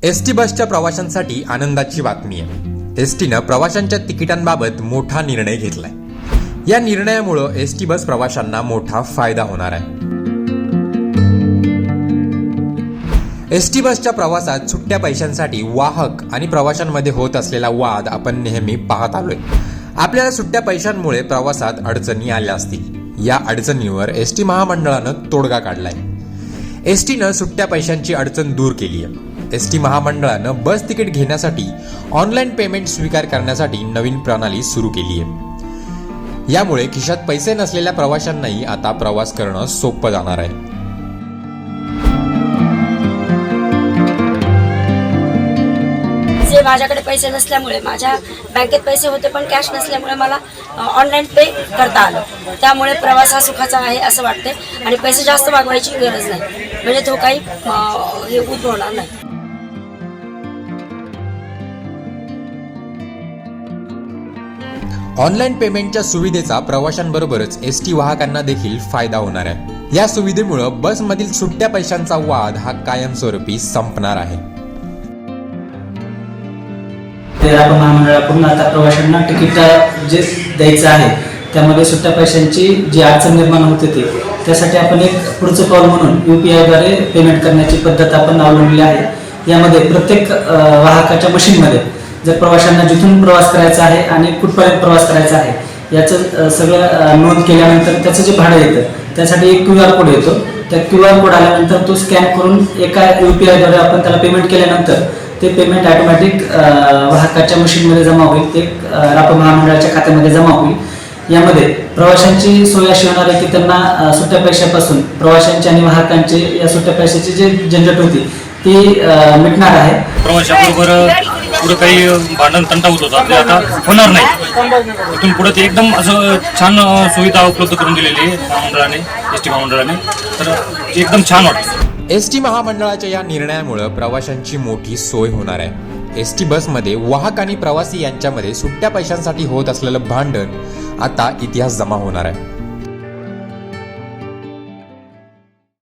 ST बसच्या प्रवाशांसाठी आनंदाची बातमी आहे। एसटीनं प्रवाशांच्या तिकिटांबाबत मोठा निर्णय घेतलाय। या निर्णयामुळे एसटी बस प्रवाशांना मोठा फायदा होणार आहे। एसटी बसच्या प्रवासात सुट्ट्या पैशांसाठी वाहक आणि प्रवाशांमध्ये होत असलेला वाद आपण नेहमी पाहत आलोय। आपल्याला सुट्ट्या पैशांमुळे प्रवासात अडचणी आल्या असतील। या अडचणींवर एसटी महामंडळानं तोडगा काढलाय। एसटीनं सुट्ट्या पैशांची अडचण दूर केली आहे। एसटी महामंडळानं बस तिकीट घेण्यासाठी ऑनलाईन पेमेंट स्वीकार करण्यासाठी नवीन प्रणाली सुरू केली आहे। यामुळे खिशात पैसे नसलेल्या प्रवाशांनाही आता प्रवास करणं सोपं जाणार आहे। जे माझ्याकडे पैसे नसल्यामुळे, माझ्या बँकेत पैसे होते पण कॅश नसल्यामुळे मला ऑनलाईन पे करता आलं। त्यामुळे प्रवास हा सुखाचा आहे असं वाटते आणि पैसे जास्त मागवायची गरज नाही, म्हणजे तो काही हे उद्भवणार नाही। ऑनलाईन पेमेंटच्या सुविधेचा प्रवाशांबरोबरच एसटी वाहकांना देखील फायदा होणार आहे। या सुविधेमुळे बसमधील सुट्ट्या पैशांचा वाद हा कायमस्वरूपी संपणार आहे। आपण महामंडळाकडून आता प्रवाशांना तिकीट जे द्यायचं आहे त्यामध्ये सुट्ट्या पैशांची जी अडचण निर्माण होते त्यासाठी आपण एक पुढचं पाऊल म्हणून UPI-द्वारे पेमेंट करण्याची पद्धत आपण अवलंबली आहे। यामध्ये प्रत्येक वाहकाच्या मशीनमध्ये जर प्रवाशांना जिथून प्रवास करायचा आहे आणि कुठपर्यंत प्रवास करायचा आहे याचं सगळं नोंद केल्यानंतर त्याचं जे भाडं येतं त्यासाठी एक QR कोड येतो। त्या QR कोड आल्यानंतर तो स्कॅन करून एका UPI-द्वारे आपण त्याला पेमेंट केल्यानंतर ते पेमेंट ऑटोमॅटिक वाहकाच्या मशीनमध्ये जमा होईल, ते राप महामंडळाच्या खात्यामध्ये जमा होईल। यामध्ये प्रवाशांची सोय अशी होणार आहे की त्यांना सुट्ट्या पैशापासून प्रवाशांची आणि वाहकांची या सुट्ट्या पैशाची जी झंझट होती ती मिटणार आहे। प्रवाशाबरोबर पुढे काही भांडण तंटा होत होता ते आता होणार नाही। इथून पुढे ते एकदम असं छान सुविधा उपलब्ध करून दिलेली आहे महामंडळाने, एसटी महामंडळाने, तर एकदम छान वाटतं। एसटी महामंडळाच्या या निर्णयामुळे प्रवाशांची मोठी सोय होणार आहे। एसटी बसमध्ये वाहक आणि प्रवासी यांच्यामध्ये सुट्ट्या पैशांसाठी होत असलेलं भांडण आता इतिहास जमा होणार आहे।